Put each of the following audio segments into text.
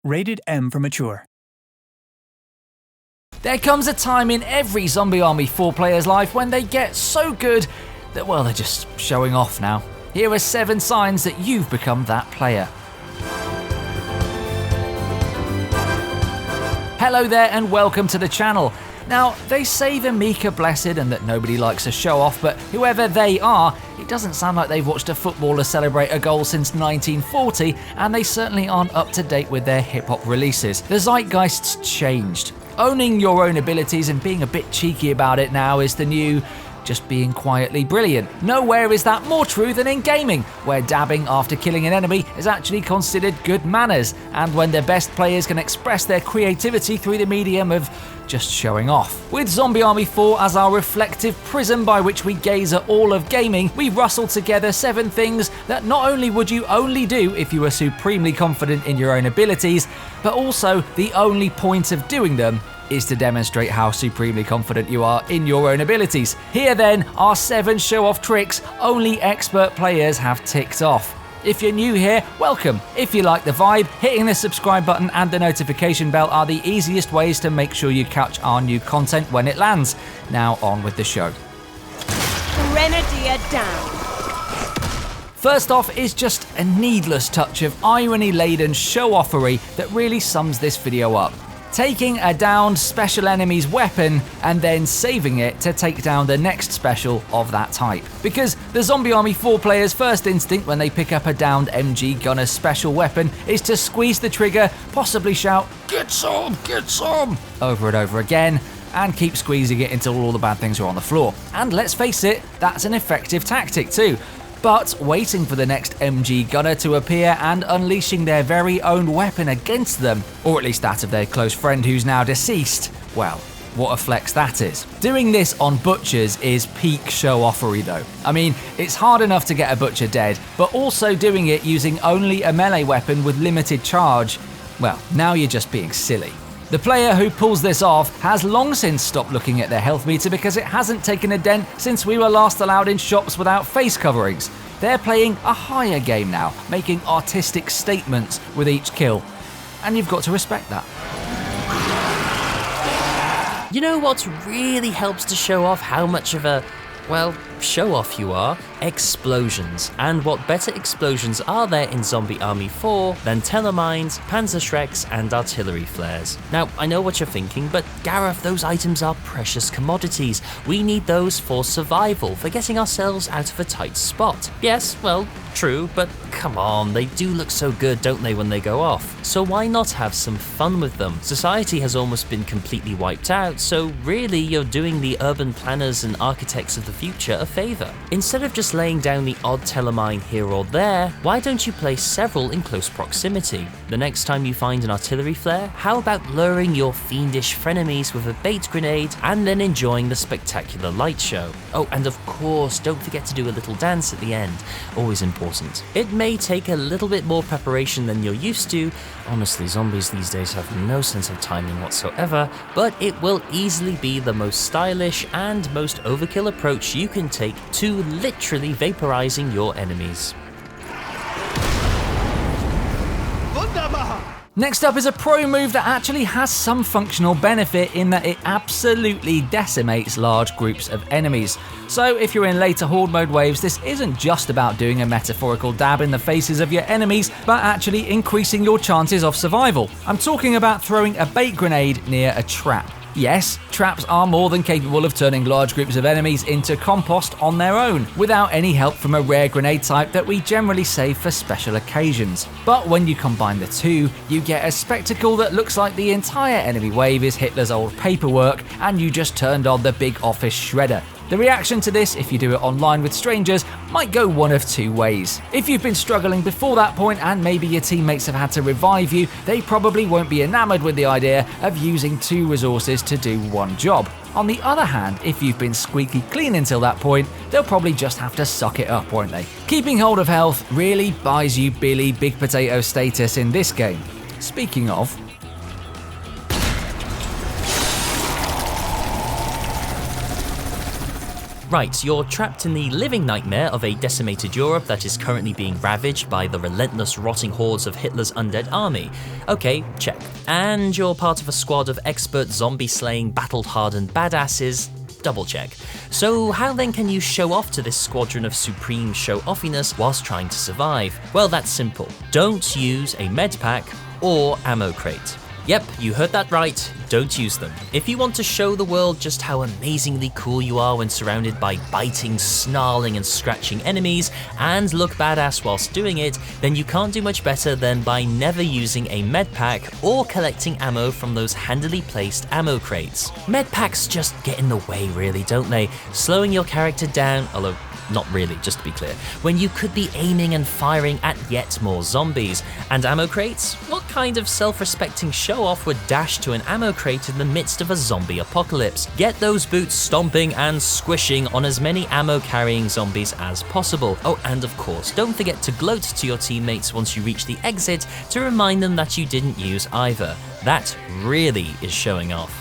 Rated M for mature. There comes a time in every Zombie Army 4 player's life when they get so good that, well, they're just showing off now. Here are 7 signs that you've become that player. Hello there and welcome to the channel. Now, they say the meek are blessed and that nobody likes a show-off, but whoever they are, it doesn't sound like they've watched a footballer celebrate a goal since 1940, and they certainly aren't up to date with their hip-hop releases. The zeitgeist's changed. Owning your own abilities and being a bit cheeky about it now is the new just being quietly brilliant. Nowhere is that more true than in gaming, where dabbing after killing an enemy is actually considered good manners, and when the best players can express their creativity through the medium of just showing off. With Zombie Army 4 as our reflective prism by which we gaze at all of gaming, we rustled together 7 things that not only would you only do if you were supremely confident in your own abilities, but also the only point of doing them is to demonstrate how supremely confident you are in your own abilities. Here then are 7 show-off tricks only expert players have ticked off. If you're new here, welcome. If you like the vibe, hitting the subscribe button and the notification bell are the easiest ways to make sure you catch our new content when it lands. Now on with the show. Grenadier down. First off is just a needless touch of irony-laden show-offery that really sums this video up. Taking a downed special enemy's weapon and then saving it to take down the next special of that type. Because the Zombie Army 4 player's first instinct when they pick up a downed MG gunner's special weapon is to squeeze the trigger, possibly shout, "Get some, get some!" over and over again, and keep squeezing it until all the bad things are on the floor. And let's face it, that's an effective tactic too. But waiting for the next MG gunner to appear and unleashing their very own weapon against them, or at least that of their close friend who's now deceased, well, what a flex that is. Doing this on butchers is peak show-offery though. I mean, it's hard enough to get a butcher dead, but also doing it using only a melee weapon with limited charge, well, now you're just being silly. The player who pulls this off has long since stopped looking at their health meter because it hasn't taken a dent since we were last allowed in shops without face coverings. They're playing a higher game now, making artistic statements with each kill. And you've got to respect that. You know what really helps to show off how much of a, well, show off you are? Explosions. And what better explosions are there in Zombie Army 4 than Telemines, Panzerschrecks and artillery flares? Now, I know what you're thinking, but Gareth, those items are precious commodities. We need those for survival, for getting ourselves out of a tight spot. Yes, well, true, but come on, they do look so good, don't they, when they go off? So why not have some fun with them? Society has almost been completely wiped out, so really you're doing the urban planners and architects of the future a favour. Instead of just laying down the odd telemine here or there, why don't you place several in close proximity? The next time you find an artillery flare, how about luring your fiendish frenemies with a bait grenade and then enjoying the spectacular light show? Oh, and of course, don't forget to do a little dance at the end. Always important. It may take a little bit more preparation than you're used to. Honestly, zombies these days have no sense of timing whatsoever, but it will easily be the most stylish and most overkill approach you can take to literally vaporizing your enemies. Next up is a pro move that actually has some functional benefit in that it absolutely decimates large groups of enemies. So if you're in later horde mode waves, this isn't just about doing a metaphorical dab in the faces of your enemies, but actually increasing your chances of survival. I'm talking about throwing a bait grenade near a trap. Yes, traps are more than capable of turning large groups of enemies into compost on their own, without any help from a rare grenade type that we generally save for special occasions. But when you combine the two, you get a spectacle that looks like the entire enemy wave is Hitler's old paperwork, and you just turned on the big office shredder. The reaction to this, if you do it online with strangers, might go one of 2 ways. If you've been struggling before that point and maybe your teammates have had to revive you, they probably won't be enamored with the idea of using 2 resources to do 1 job. On the other hand, if you've been squeaky clean until that point, they'll probably just have to suck it up, won't they? Keeping hold of health really buys you Billy Big Potato status in this game. Speaking of, Right, you're trapped in the living nightmare of a decimated Europe that is currently being ravaged by the relentless rotting hordes of Hitler's undead army. Okay, check. And you're part of a squad of expert zombie-slaying, battle-hardened badasses. Double check. So how then can you show off to this squadron of supreme show-offiness whilst trying to survive? Well, that's simple. Don't use a med pack or ammo crate. Yep, you heard that right, don't use them. If you want to show the world just how amazingly cool you are when surrounded by biting, snarling and scratching enemies, and look badass whilst doing it, then you can't do much better than by never using a med pack or collecting ammo from those handily placed ammo crates. Med packs just get in the way really, don't they? Slowing your character down, although not really, just to be clear, when you could be aiming and firing at yet more zombies. And ammo crates? What kind of self-respecting show-off would dash to an ammo crate in the midst of a zombie apocalypse? Get those boots stomping and squishing on as many ammo-carrying zombies as possible. Oh, and of course, don't forget to gloat to your teammates once you reach the exit to remind them that you didn't use either. That really is showing off.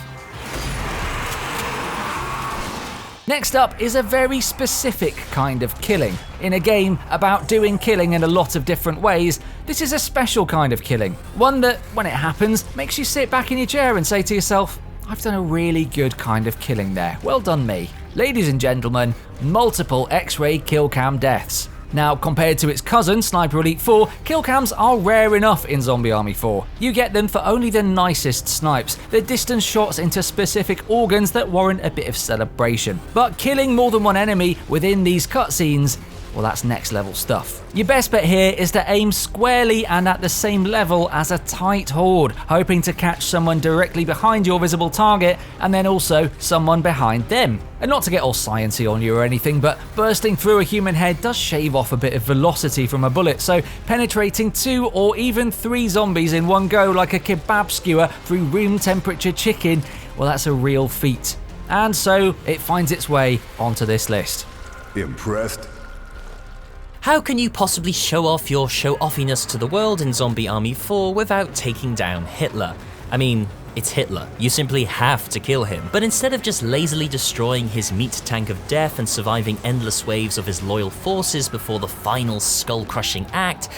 Next up is a very specific kind of killing. In a game about doing killing in a lot of different ways, this is a special kind of killing. One that, when it happens, makes you sit back in your chair and say to yourself, I've done a really good kind of killing there. Well done me. Ladies and gentlemen, multiple X-ray kill cam deaths. Now, compared to its cousin, Sniper Elite 4, kill cams are rare enough in Zombie Army 4. You get them for only the nicest snipes, the distance shots into specific organs that warrant a bit of celebration. But killing more than one enemy within these cutscenes, well, that's next level stuff. Your best bet here is to aim squarely and at the same level as a tight horde, hoping to catch someone directly behind your visible target and then also someone behind them. And not to get all sciencey on you or anything, but bursting through a human head does shave off a bit of velocity from a bullet, so penetrating 2 or even 3 zombies in one go like a kebab skewer through room temperature chicken, well, that's a real feat. And so it finds its way onto this list. Impressed? How can you possibly show off your show-offiness to the world in Zombie Army 4 without taking down Hitler? I mean, it's Hitler. You simply have to kill him. But instead of just lazily destroying his meat tank of death and surviving endless waves of his loyal forces before the final skull-crushing act,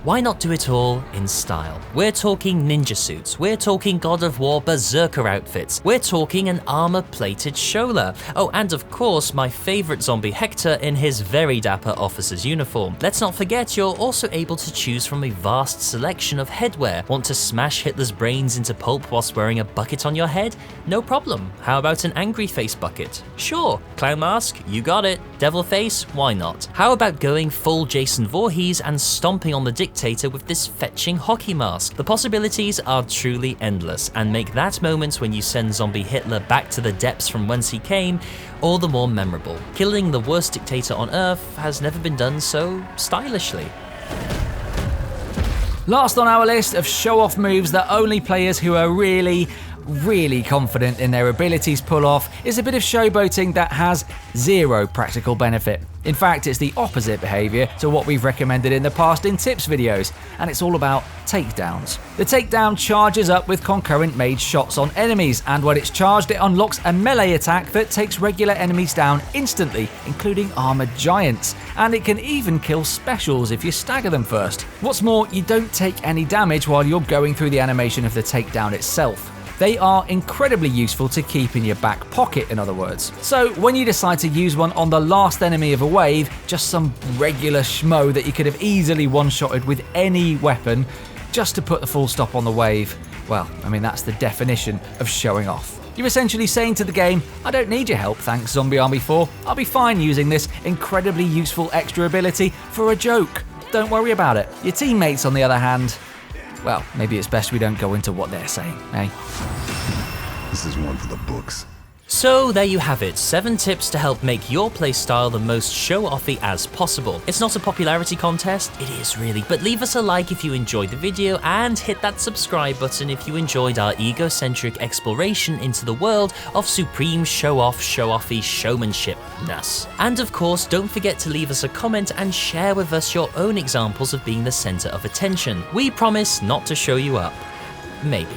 why not do it all in style? We're talking ninja suits, we're talking God of War berserker outfits, we're talking an armor-plated Shola. Oh, and of course, my favorite zombie Hector in his very dapper officer's uniform. Let's not forget you're also able to choose from a vast selection of headwear. Want to smash Hitler's brains into pulp whilst wearing a bucket on your head? No problem. How about an angry face bucket? Sure. Clown mask? You got it. Devil face? Why not? How about going full Jason Voorhees and stomping on the dictator with this fetching hockey mask? The possibilities are truly endless and make that moment when you send zombie Hitler back to the depths from whence he came all the more memorable. Killing the worst dictator on earth has never been done so stylishly. Last on our list of show-off moves that only players who are really confident in their abilities pull off is a bit of showboating that has zero practical benefit. In fact, it's the opposite behaviour to what we've recommended in the past in tips videos, and it's all about takedowns. The takedown charges up with concurrent made shots on enemies, and when it's charged it unlocks a melee attack that takes regular enemies down instantly, including armoured giants, and it can even kill specials if you stagger them first. What's more, you don't take any damage while you're going through the animation of the takedown itself. They are incredibly useful to keep in your back pocket, in other words. So when you decide to use one on the last enemy of a wave, just some regular schmo that you could have easily one-shotted with any weapon, just to put the full stop on the wave, well, I mean, that's the definition of showing off. You're essentially saying to the game, I don't need your help, thanks Zombie Army 4. I'll be fine using this incredibly useful extra ability for a joke. Don't worry about it. Your teammates, on the other hand, well, maybe it's best we don't go into what they're saying, eh? This is one for the books. So there you have it, 7 tips to help make your playstyle the most show-offy as possible. It's not a popularity contest, it is really, but leave us a like if you enjoyed the video and hit that subscribe button if you enjoyed our egocentric exploration into the world of supreme show-off, show-offy showmanshipness. And of course, don't forget to leave us a comment and share with us your own examples of being the center of attention. We promise not to show you up. Maybe.